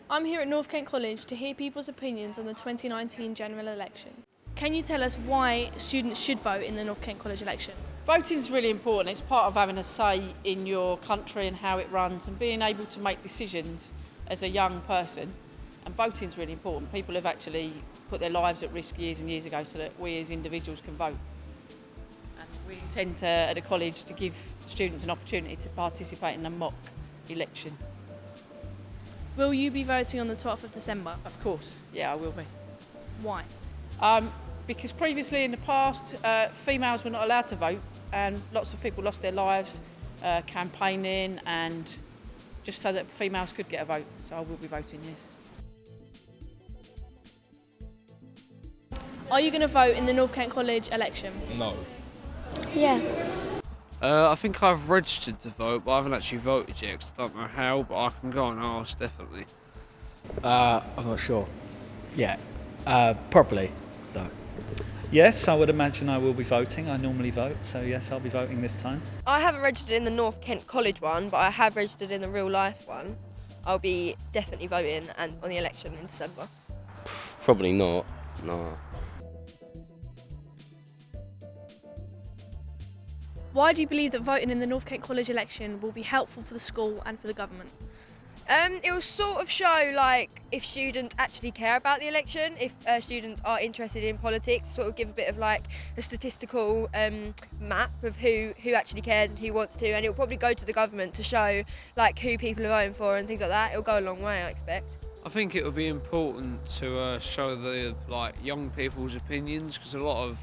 I'm here at North Kent College to hear people's opinions on the 2019 general election. Can you tell us why students should vote in the North Kent College election? Voting is really important. It's part of having a say in your country and how it runs and being able to make decisions as a young person. And voting is really important. People have actually put their lives at risk years and years ago so that we as individuals can vote. And we intend to, at the college, to give students an opportunity to participate in a mock election. Will you be voting on the 12th of December? Of course, yeah, I will be. Why? Because previously in the past, females were not allowed to vote and lots of people lost their lives campaigning and just so that females could get a vote. So I will be voting, yes. Are you going to vote in the North Kent College election? No. Yeah. I think I've registered to vote, but I haven't actually voted yet because I don't know how, but I can go and ask, definitely. I'm not sure. Yeah. Probably, though. Yes, I would imagine I will be voting. I normally vote, so yes, I'll be voting this time. I haven't registered in the North Kent College one, but I have registered in the real life one. I'll be definitely voting and on the election in December. Probably not, no. Why do you believe that voting in the North Kent College election will be helpful for the school and for the government? It will sort of show like if students actually care about the election, if students are interested in politics, sort of give a bit of like a statistical map of who actually cares and who wants to, and it will probably go to the government to show like who people are voting for and things like that. It'll go a long way, I expect. I think it would be important to show the young people's opinions because a lot of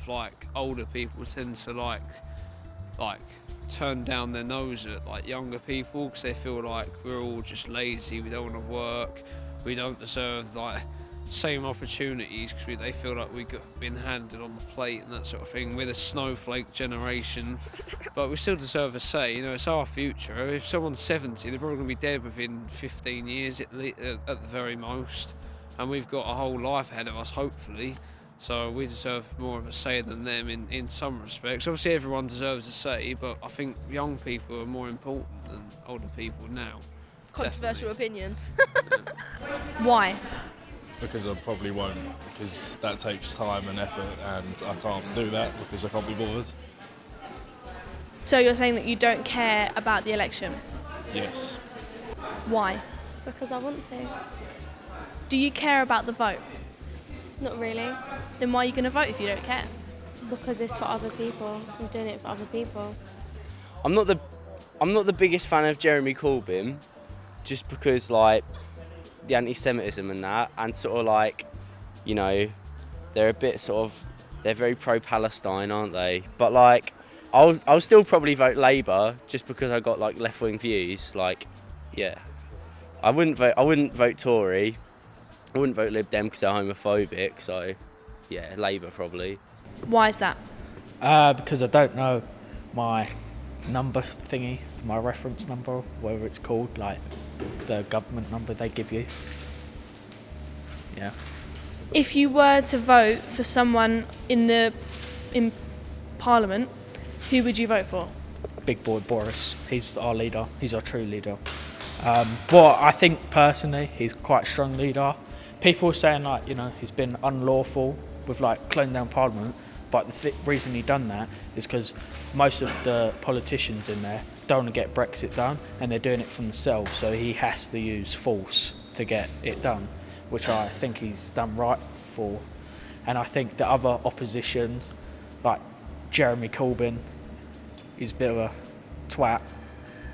older people tend to like turn down their nose at younger people because they feel like we're all just lazy, we don't want to work, we don't deserve same opportunities because they feel like we've been handed on the plate and that sort of thing. We're the snowflake generation, but we still deserve a say. You know, it's our future. If someone's 70, they're probably going to be dead within 15 years at the very most, and we've got a whole life ahead of us, hopefully. So we deserve more of a say than them in some respects. Obviously everyone deserves a say, but I think young people are more important than older people now. Controversial opinion. Why? Because I probably won't, because that takes time and effort and I can't do that because I can't be bothered. So you're saying that you don't care about the election? Yes. Why? Because I want to. Do you care about the vote? Not really. Then why are you going to vote if you don't care? Because it's for other people. I'm doing it for other people. I'm not the biggest fan of Jeremy Corbyn, just because the anti-Semitism and that, and sort of they're a bit they're very pro-Palestine, aren't they? But I'll still probably vote Labour just because I got left-wing views. Yeah, I wouldn't vote Tory. I wouldn't vote Lib Dem because they're homophobic, so yeah, Labour probably. Why is that? Because I don't know my number thingy, my reference number, whatever it's called, the government number they give you. Yeah. If you were to vote for someone in Parliament, who would you vote for? Big boy Boris. He's our leader. He's our true leader. Well, I think personally, he's quite a strong leader. People are saying he's been unlawful with closing down Parliament, but the reason he done that is because most of the politicians in there don't want to get Brexit done, and they're doing it for themselves. So he has to use force to get it done, which I think he's done right for. And I think the other opposition, like Jeremy Corbyn, is a bit of a twat,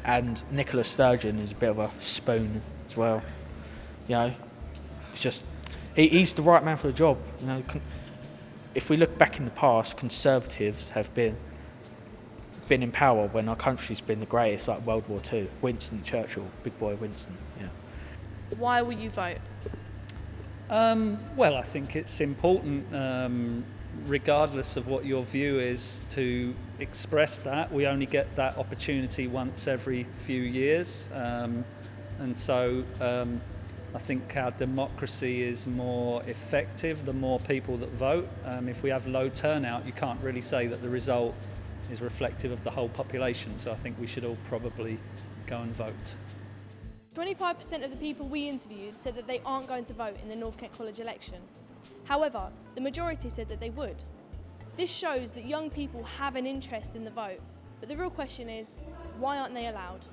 and Nicola Sturgeon is a bit of a spoon as well. You know. It's just he's the right man for the job. You know, if we look back in the past, Conservatives have been in power when our country's been the greatest, like World War II. Winston Churchill, big boy Winston. Yeah. Why will you vote? Well, I think it's important, regardless of what your view is, to express that. We only get that opportunity once every few years, and so. I think our democracy is more effective the more people that vote. If we have low turnout, you can't really say that the result is reflective of the whole population. So I think we should all probably go and vote. 25% of the people we interviewed said that they aren't going to vote in the North Kent College election. However, the majority said that they would. This shows that young people have an interest in the vote, but the real question is, why aren't they allowed?